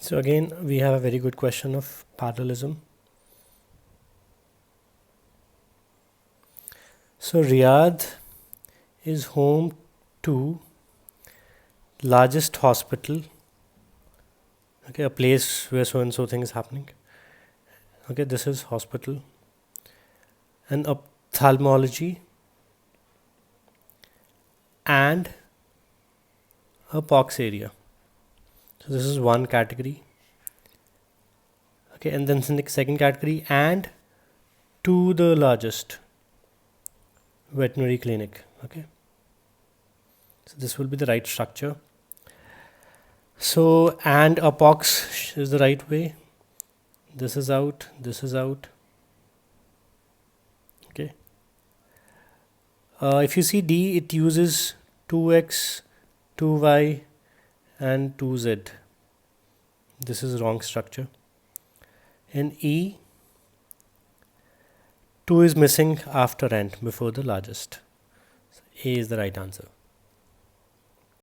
So again, we have a very good question of parallelism. So Riyadh is home to largest hospital. Okay, a place where so and so thing is happening. Okay, this is hospital. And ophthalmology and a pox area. So this is one category. Okay, and then the second category, and to the largest veterinary clinic. Okay, so this will be the right structure. So, and a pox is the right way. This is out, this is out. Okay. If you see D, it uses 2x, 2y and 2z. This is wrong structure. In E, 2 is missing after and before the largest. So A is the right answer.